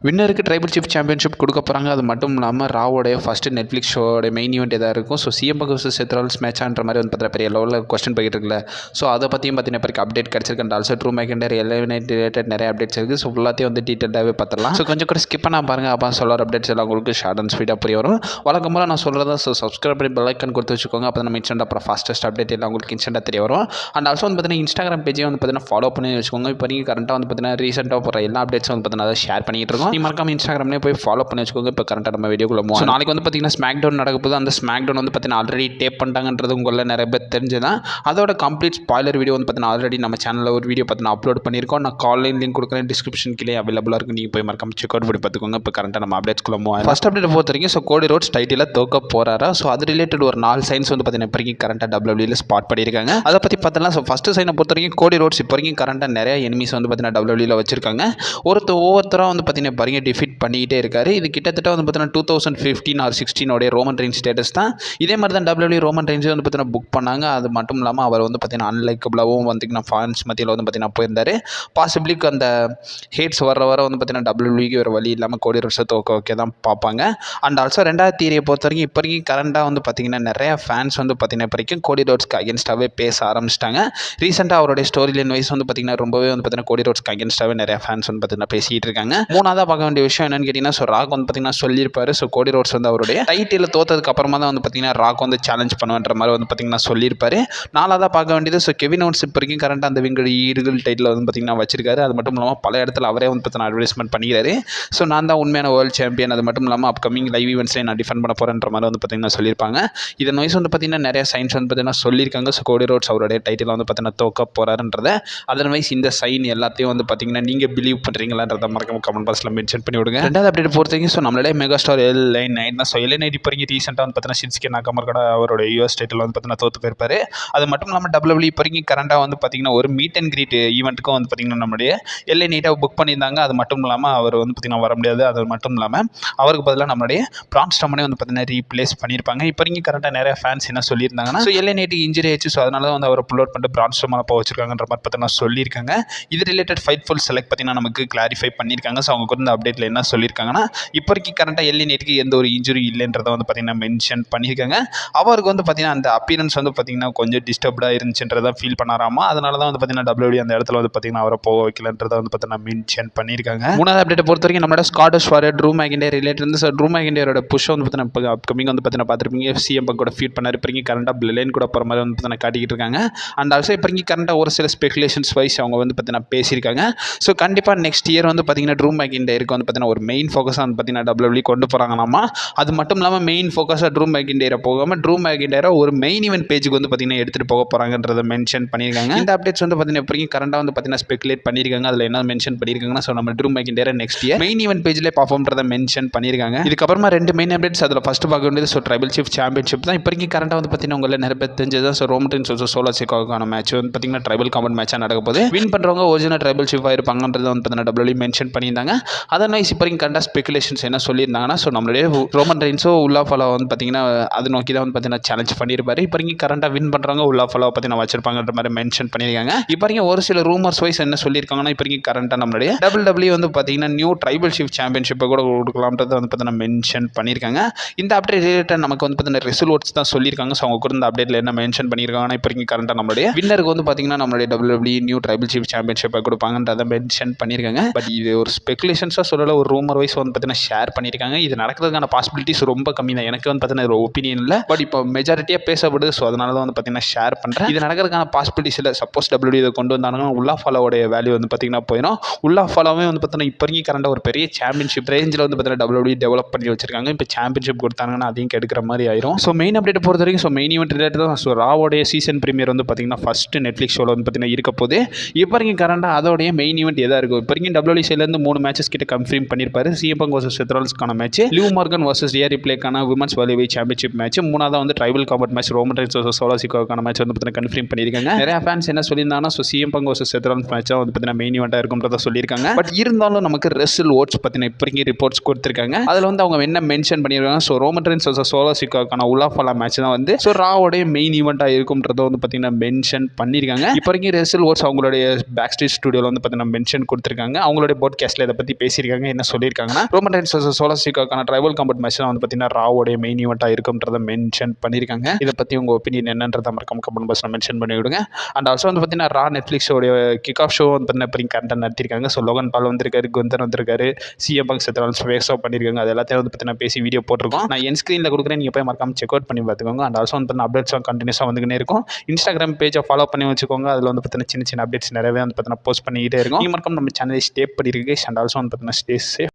வின்னருக்கு tribal chief championship கொடுக்க போகிறாங்க. அது மட்டும் இல்லாமல் ராவோடைய ஃபஸ்ட்டு நெட்ஃப்ளிக்ஸ் ஷோட மெயின் ஈவெண்ட் எதாக இருக்கும். ஸோ சிஎம் வர்சஸ் செத் ராலின்ஸ் மேட்சான்ற மாதிரி வந்து பார்த்தா பெரிய லெவலில் கொஸ்டின் போய்கிட்டு இருக்குல்ல. ஸோ அதை பற்றியும் பார்த்தீங்கன்னா பிறகு அப்டேட் கிடச்சிருக்கு. And also Drew McIntyre eliminate related நிறைய அப்டேட்ஸ் இருக்குது. ஸோ எல்லாத்தையும் வந்து டீட்டெயிலாகவே பார்த்துடலாம். ஸோ கொஞ்சம் கூட ஸ்கிப் பண்ணால் பாருங்கள். அப்போ சொல்கிற அப்டேட்ஸ் எல்லாம் உங்களுக்கு ஷார்ட் அண்ட் ஸ்பீடாக புரிய வரும். வழக்கம் போல் நான் சொல்கிறதா ஸோ சப்ஸ்கிரைப் பண்ணி பெல் ஐக்கான் கொடுத்து வச்சுக்கோங்க. அப்போ நம்ம இன்ஸ்டன்ட் அப்புறம் ஃபாஸ்டஸ்ட் அப்டேட் எல்லாம் உங்களுக்கு இன்ஸ்டன்ட்டாக தெரிய வரும். அண்ட் ஆல்சோ வந்து பார்த்தீங்கன்னா இன்ஸ்டாகிராம் பேஜே வந்து பார்த்தீங்கன்னா ஃபாலோ பண்ணி வச்சுக்கோங்க. இப்போ நீங்கள் கரெக்டாக வந்து பார்த்தீங்கன்னா ரீசெண்டாக போகிற எல்லா அப்டேட்ஸும் வந்து பார்த்தீங்கன்னா அதை ஷேர் பண்ணிட்டு இருக்கோம். நீ மறக்காம இன்ஸ்டாகிராம் போய் ஃபாலோ பண்ணி வச்சுக்கோங்க. இப்போ கரெக்டாக நம்ம வீடியோக்குள்ள மூவ். நாளைக்கு வந்து பார்த்தீங்கன்னா ஸ்மாக் டவுன் நடக்க போது. அந்த ஸ்மாக் டவுன் வந்து பார்த்தீங்கன்னா ஆல்ரெடி டேப் பண்ணிட்டாங்கன்றது உங்களில் நிறைய பேர் தெரிஞ்சுதான். அதோட கம்ப்ளீட் ஸ்பாய்லர் வீடியோ வந்து பார்த்தீங்கன்னா ஆல்ரெடி நம்ம சேனலில் ஒரு வீடியோ பார்த்தீங்கன்னா அப்லோட் பண்ணியிருக்கோம். நான் காலையில் லிங்க் கொடுக்குறேன், டிஸ்கிரிப்ஷன் கீழே அவைலபிளாக இருக்குது. நீங்கள் போய் மறக்காம செக் அவுட் பண்ணி பார்த்துக்கோங்க. இப்போ கரெக்டாக நம்ம அப்டேட்ஸ்க்குள்ள மூவ். ஃபர்ஸ்ட் அப்டேட் பொறுத்த வரைக்கும் ஸோ கோடி ரோட்ஸ் டைட்டில் தோக்க போறாரா. ஸோ அது ரிலேட்டட் ஒரு 4 சைன்ஸ் வந்து பார்த்தீங்கன்னா இப்போ வரைக்கும் கரெக்டாக டபிள்யூடபிள்யூல ஸ்பாட் பண்ணியிருக்காங்க. அதை பற்றி பார்த்தலாம். ஸோ ஃபர்ஸ்ட் சைனை பொறுத்த வரைக்கும் கோடி ரோட்ஸ் இப்போ வரைக்கும் கரெக்டாக நிறைய எனிமீஸ் வந்து பார்த்தீங்கன்னா டபிள்யூடபிள்யூல வச்சிருக்காங்க. ஒவ்வொருத்தராக வந்து பார்த்தீங்கன்னா பாருங்க டிஃபீட் பண்ணிக்கிட்டே இருக்காரு. இது கிட்டத்தட்ட வந்து பார்த்தீங்கன்னா 2015 or 16 ரோமன் ரெயின்ஸ் ஸ்டேட்டஸ் தான். இதே மாதிரி தான் டபிள்யூடபிள்யூ ரோமன் ரெயின்ஸே வந்து பார்த்தீங்கன்னா புக் பண்ணாங்க. அது மட்டும் இல்லாமல் அவர் வந்து பார்த்தீங்கன்னா அன்லைக்கபிளாகவும் வந்து ஃபான்ஸ் மத்தியில் வந்து பார்த்தீங்கன்னா போயிருந்தார். பாசிபிளி அந்த ஹேட்ஸ் வர வந்து பார்த்தீங்கன்னா டபிள்யூடபிள்யூக்கு ஒரு வழி இல்லாமல் கோடி ரோட்ஸை தோக்க வைக்க தான் பார்ப்பாங்க. அண்ட் ஆல்சோ ரெண்டாவது தியரியை பொறுத்த வரைக்கும் இப்போ வரைக்கும் கரண்டாக வந்து பார்த்தீங்கன்னா நிறைய ஃபேன்ஸ் வந்து பார்த்தீங்கன்னா இப்போ வரைக்கும் கோடி ரோட்ஸ்க்கு அகேன்ஸ்டாகவே பேச ஆரம்பிச்சிட்டாங்க. ரீசெண்டாக அவருடைய ஸ்டோரி லைன் வைஸ் வந்து பார்த்தீங்கன்னா ரொம்பவே வந்து பார்த்தீங்கன்னா கோடி ரோட்ஸ்க்கு அகேன்ஸ்டாகவே நிறைய ஃபேன்ஸ் வந்து பார்த்தீங்கன்னா பேசிகிட்டு இருக்காங்க. மூணாவதாக பார்க்க வேண்டிய விஷயம் என்னன்னு கேட்டிங்கன்னா ஸோ ராக் வந்து பார்த்தீங்கன்னா சொல்லியிருப்பாரு. ஸோ கோடி ரோட்ஸ் வந்து அவருடைய டைட்டில் தோத்ததுக்கு அப்புறமா தான் வந்து பார்த்தீங்கன்னா ராக் வந்து சேலஞ்ச் பண்ணுவேன்ற மாதிரி வந்து பார்த்தீங்கன்னா சொல்லியிருப்பாரு. நாலாவதாக பார்க்க வேண்டியது ஸோ கெவின் ஓவன்ஸ் இப்போ வரைக்கும் கரண்ட் அந்த விங்கல் ஈடுகள் டைட்டில் வந்து பார்த்தீங்கன்னா வச்சிருக்காரு. அது மட்டும் இல்லாமல் பல இடத்துல அவரே வந்து பார்த்தீங்கன்னா அட்வர்டைஸ்மெண்ட் பண்ணிக்கிறாரு. ஸோ நான் தான் உண்மையான வேர்ல்டு சாம்பியன். அது மட்டும் இல்லாமல் அப்கமிங் லைவ் ஈவெண்ட்ஸ்லேயே நான் டிஃபெண்ட் பண்ண போகிறேன்ற மாதிரி வந்து பார்த்தீங்கன்னா சொல்லியிருப்பாங்க. இதன் வயசு வந்து பார்த்தீங்கன்னா நிறைய சைன்ஸ் வந்து பார்த்தீங்கன்னா சொல்லியிருக்காங்க. ஸோ கோடி ரோட்ஸ் அவருடைய டைட்டில் வந்து பார்த்தீங்கன்னா தோக்க போகிறாருன்றத. அதன் வயசு இந்த சைன் எல்லாத்தையும் வந்து பார்த்தீங்கன்னா நீங்கள் பிலீவ் பண்ணுறீங்களான்றத மறக்காம கமெண்ட் பாக்ஸில் மென்ஷன் பண்ணி விடுங்க. ரெண்டாவது அப்டேட் பொறுத்தவரைக்கும் ஸோ நம்மளே மெகா ஸ்டார் LA9 தான். ஸோ LA9 இப்போ வரைக்கும் ரீசெண்டாக வந்து பார்த்தீங்கன்னா ஷின்ஸ்கே நாகமர்கோட அவருடைய US டைட்டில் வந்து பார்த்தீங்கன்னா தோற்று போயிருப்பாரு. அது மட்டும் இல்லாமல் டபிள்யூடபிள்யூ இப்போ வரைக்கும் கரண்டாக வந்து பார்த்தீங்கன்னா ஒரு மீட் அண்ட் கிரீட் ஈவெண்ட்டுக்கும் வந்து பார்த்தீங்கன்னா நம்மளுடைய LA9 புக் பண்ணியிருந்தாங்க. அது மட்டும் இல்லாமல் அவர் வந்து பார்த்தீங்கன்னா வர முடியாது. அது மட்டும் இல்லாமல் அவருக்கு பதிலாக நம்மளுடைய பிரான் ஸ்ட்ரோமனே வந்து பார்த்தீங்கன்னா ரீப்ளேஸ் பண்ணியிருப்பாங்க. இப்போ வரைக்கும் கரெக்டாக நிறைய ஃபேன்ஸ் என்ன சொல்லியிருந்தாங்கன்னா ஸோ LA9 இன்ஜுரி ஆயிடுச்சு. ஸோ அதனால தான் வந்து அவர் புல் அவுட் பண்ணிட்டு பிரான் ஸ்ட்ரோமனை போக வச்சிருக்காங்கன்ற மாதிரி பார்த்தீங்கன்னா சொல்லியிருக்காங்க. இது ரிலேட்டட் ஃபைட் ஃபுல் செலக்ட் பார்த்தீங்கன்னா நமக்கு கிளாரிஃபை பண்ணியிருக்காங்க. ஸோ அவங்க கூட அப்டேட்டில் என்ன சொல்லியிருக்காங்கன்னா இப்போ வரைக்கும் கரெக்டாக LA9க்கு எந்த ஒரு இன்ஜுரி இல்லைன்றதை வந்து பார்த்தீங்கன்னா மென்ஷன் பண்ணியிருக்காங்க. அவருக்கு வந்து பார்த்தீங்கன்னா அந்த அப்பியரன்ஸ் வந்து பார்த்தீங்கன்னா கொஞ்சம் டிஸ்டர்ப்டாக இருந்துச்சுன்றதை ஃபீல் பண்ணாராமா. அதனால தான் வந்து பார்த்தீங்கன்னா டபிள்யூடபிள்யூ அந்த இடத்துல வந்து பார்த்தீங்கன்னா அவரை போக வைக்கலன்றதை வந்து பார்த்தீங்கன்னா மென்ஷன் பண்ணியிருக்காங்க. மூணாவது அப்டேட்டை பொறுத்த வரைக்கும் நம்மளோட ஸ்காட்டிஷ் வாரியர் ட்ரூ மேக்கண்டர் ரிலேட்டட் இருந்து ட்ரூ மேக்கண்டரோட புஷ் வந்து பார்த்தீங்கன்னா அப்கமிங் வந்து பார்த்தீங்கன்னா பார்த்துருப்பீங்க. CM கூட ஃபீட் பண்ணார். இப்போ கரண்டாக பிளேன் கூட போகிற மாதிரி வந்து பார்த்தீங்கன்னா காட்டிக்கிட்டு இருக்காங்க. அண்ட் ஆல்சோ இப்போ கரண்டாக ஒரு சில ஸ்பெகுலேஷன்ஸ் வைஸ் அவங்க வந்து பார்த்தீங்கன்னா பேசியிருக்காங்க. ஸோ கண்டிப்பாக நெக்ஸ்ட் இயர் வந்து பார்த்தீங்கன்னா ட்ரூ மேக்கண்டருக்கு வந்து பார்த்தீங்கன்னா ஒரு மெயின் ஃபோக்கஸாக வந்து பார்த்தீங்கன்னா டபிள்யூடபிள்யூ கொண்டு போகிறாங்களாமா. அது மட்டும் இல்லாமல் மெயின் ஃபோக்கஸாக ட்ரூ மேக்கண்டரை போகாமல் ட்ரூ மேக்கண்டரை ஒரு மெயின் ஈவென்ட் பேஜுக்கு வந்து பார்த்தீங்கன்னா எடுத்துகிட்டு போக போகிறாங்கன்றதை மென்ஷன் பண்ணியிருக்காங்க. இந்த அப்டேட்ஸ் வந்து பார்த்தீங்கன்னா இப்போ கரண்டாக வந்து பார்த்தீங்கன்னா ஸ்பெகுலேட் பண்ணியிருக்காங்க. அதில் என்ன மென்ஷன் பண்ணியிருக்காங்கன்னா ஸோ நம்ம ட்ரூ மேக்கண்டரை நெக்ஸ்ட் இயர் மெயின் ஈவென்ட் பேஜ்லேயே பார்ப்போம்ன்றதை மென்ஷன் பண்ணியிருக்காங்க. இதுக்கப்புறமா 2 மெயின் அப்டேட்ஸ். அதில் ஃபஸ்ட்டு பார்க்க வேண்டியது ஸோ ட்ரைபிள் சீஃப் சாம்பியன்ஷிப் தான். இப்போ கரண்டாக வந்து பார்த்தீங்கன்னா உங்களை நிறைய பேர் தெரிஞ்சது தான். ஸோ ரோமன் ரெயின்ஸ் சோலோ சிக்காகோக்கான மேட்ச் வந்து பார்த்தீங்கன்னா ட்ரைபல் காம்பட் மேட்சாக நடக்க போது. வின் பண்ணுறவங்க ஒரிஜினல் ட்ரைபல் சீஃபாக இருப்பாங்கன்றது வந்து பார்த்தீங்கன்னா டபிள்யூடபிள்யூ மென்ஷன் பண்ணியிருந்தாங்க. அதர்வைஸ் இப்போ கரண்டாக ஸ்பெகுலேஷன்ஸ் என்ன சொல்லியிருந்தாங்கன்னா ஸோ நம்மளுடைய ரோமன் ரெயின்ஸோ உல்லா ஃபாலோ வந்து பார்த்தீங்கன்னா அது நோக்கி தான் வந்து பார்த்தீங்கன்னா சேலஞ்ச் பண்ணியிருப்பாரு. இப்போ கரண்டாக வின் பண்ணுறவங்க உல்லா ஃபாலோ பார்த்தீங்கன்னா வச்சிருப்பாங்கன்ற மாதிரி மென்ஷன் பண்ணியிருக்காங்க. இப்போ ஒரு சில ரூமர்ஸ் வைஸ் என்ன சொல்லியிருக்காங்கன்னா இப்போ கரண்டாக நம்மளுடைய டபிள்யூடபிள்யூ வந்து பார்த்தீங்கன்னா நியூ ட்ரைபல் சீஃப் சாம்பியன்ஷிப்பை கூட கொடுக்கலாம்ன்றதை வந்து பார்த்தீங்கன்னா மென்ஷன் பண்ணியிருக்காங்க. இந்த அப்டேட் ரிலேட்டட் நமக்கு வந்து பார்த்தீங்கன்னா ரிசல்ட்ஸ் தான் சொல்லியிருக்காங்க. ஸோ அவங்க கூட இந்த அப்டேட்டில் என்ன மென்ஷன் பண்ணியிருக்காங்கன்னா இப்போ கரண்டாக நம்மளுடைய வின்னருக்கு வந்து பார்த்தீங்கன்னா நம்மளுடைய டபிள்யூடபிள்யூ நியூ ட்ரைபல் சீஃப் சாம்பியன்ஷிப்பை கொடுப்பாங்கன்றதை மென்ஷன் பண்ணியிருக்காங்க. பட் இது ஒரு ஸ்பெகுலேஷன்ஸாக சொல்லலை, ஒரு ரூமர் வைஸ் வந்து பார்த்தீங்கன்னா ஷேர் பண்ணியிருக்காங்க. இது நடக்கிறதுக்கான பாசிபிலிட்டிஸ் ரொம்ப கம்மி தான். எனக்கு வந்து பார்த்தீங்கன்னா ஒரு ஒப்பீனியன் இல்லை. பட் இப்போ மெஜாரிட்டியாக பேசப்படுது. ஸோ அதனால தான் வந்து பார்த்தீங்கன்னா ஷேர் பண்ணுறேன். இது நடக்கிறதுக்கான பாசிபிலிட்டிஸ் இல்லை. சப்போஸ் டபிள்யூடபிள்யூ இதை கொண்டு வந்தாங்கன்னா உல்லா ஃபாலோவோட வேல்யூ வந்து பார்த்தீங்கன்னா போயிடும். உல்லா ஃபாலோவே வந்து பார்த்தீங்கன்னா இப்போ கரண்டாக ஒரு பெரிய சாம்பியன்ஷிப் ரேஞ்சில் வந்து பார்த்தீங்கன்னா டபிள்யூடபிள்யூ டெவலப் பண்ணி வச்சிருக்காங்க. இப்போ சாம்பியன்ஷிப் கொடுத்தாங்கன்னா அதையும் கெடுக்கிற மாதிரி ஆயிரும். ஸோ மெயின் அப்டேட் பொறுத்த வரைக்கும் ஸோ மெயின் ஈவெண்ட் ரிலேட்டட் தான். ஸோ ராவோடைய சீசன் பிரீமியர் வந்து பார்த்தீங்கன்னா ஃபர்ஸ்ட் நெட்ஃப்ளிக்ஸ் ஷோவில் வந்து பார்த்தீங்கன்னா இருக்க போது. இப்போ கரண்டாக அதோடைய மெயின் ஈவெண்ட் எதாக இருக்கும். இப்போ டபிள்யூடபிள்யூ சைட்லேருந்து 3 மேட்சஸ் கிட்ட கன்ஃபார்ம் பண்ணியிருப்பாரு. CM Punk vs Seth Rollinsக்கான match, Liv Morgan vs Rhea ரிப்ளேக்கான விமன்ஸ் வேர்ல்ட் சாம்பியன்ஷிப் மேட்ச், மூணாவது வந்து tribal combat match Roman Reigns vs Solo சிக்காகோக்கான மேட்ச் வந்து பார்த்தீங்கன்னா கன்ஃபார்ம் பண்ணியிருக்காங்க. நிறைய ஃபேன்ஸ் என்ன சொல்லியிருந்தாங்கன்னா so CM Punk vs Seth Rollins மேட்சாக வந்து பார்த்தீங்கன்னா மெயின் ஈவெண்ட்டாக இருக்கும்ன்றத சொல்லியிருக்காங்க. பட் இருந்தாலும் நமக்கு ரெஸ்ல் ஓட்ஸ் பற்றின இப்போ ரிப்போர்ட்ஸ் கொடுத்துருக்காங்க. அதில் வந்து அவங்க என்ன மென்ஷன் பண்ணியிருக்காங்க so Roman Reigns vs Solo சிக்காகோக்கான உல்லா ஃபாலோ மேட்ச் தான் வந்து ஸோ ராவோடைய மெயின் ஈவெண்ட்டாக இருக்கும்ன்றத வந்து பார்த்தீங்கன்னா மென்ஷன் பண்ணியிருக்காங்க. இப்போ ரெஸ்ல் ஓட்ஸ் அவங்களுடைய பேக் ஸ்டேஜ் ஸ்டுடியோவில் வந்து பார்த்தீங்கன்னா மென்ஷன் கொடுத்துருக்காங்க. அவங்களுடைய பாட்காஸ்ட்டில் இதை பற்றி பேசி பேசியிருக்காங்க. என்ன சொல்லியிருக்காங்கன்னா, ரோமன் ரெயின்ஸ் vs சோலோ சிக்காக்கான ட்ரைபல் காம்பட் மேட்ச்ல வந்து பார்த்தீங்கன்னா ராவோடைய மெயின் ஈவெண்ட்டாக இருக்கும்ன்றத மென்ஷன் பண்ணியிருக்காங்க. இதை பற்றி உங்கள் ஒப்பீனியன் என்னன்றதை மறக்காம கமெண்ட் பாக்ஸில் மென்ஷன் பண்ணி விடுங்க. அண்ட் ஆல்சோ வந்து பார்த்தீங்கன்னா ரா நெட்ஃப்ளிக்ஸோடைய கிக் ஆஃப் ஷோ வந்து பார்த்தீங்கன்னா இப்போ கண்டென்ட் நடத்திருக்காங்க. ஸோ லோகன் பால் வந்திருக்காரு, குந்தர் வந்திருக்காரு, சிஎம் பங்க் செத்ரால்ஸ் ஃபேஸ் ஆஃப் பண்ணியிருக்காங்க. அது எல்லாத்தையும் வந்து பார்த்தீங்கன்னா பேசி வீடியோ போட்டிருக்கோம். நான் என் ஸ்க்ரீனில் கொடுக்குறேன், நீங்கள் போய் மறக்காம செக் அவுட் பண்ணி பார்த்துக்கோங்க. அண்ட் ஆல்சோ வந்து பார்த்தீங்கன்னா அப்டேட்ஸ் கண்டினியூஸாக வந்துக்கிட்டே இருக்கும். இன்ஸ்டாகிராம் பேஜை ஃபாலோ பண்ணி வச்சுக்கோங்க. அதில் வந்து பார்த்தீங்கன்னா சின்ன சின்ன அப்டேட்ஸ் நிறையவே வந்து பார்த்தீங்கன்னா போஸ்ட் பண்ணிக்கிட்டே இருக்கும். நீங்கள் மறக்காம நம்ம சேனலை ஸ்டே பண்ணிருக்கு. அண்ட் ஆல்சோ வந்து பார்த்தீங்கன்னா ஸ்டே சேஃப்.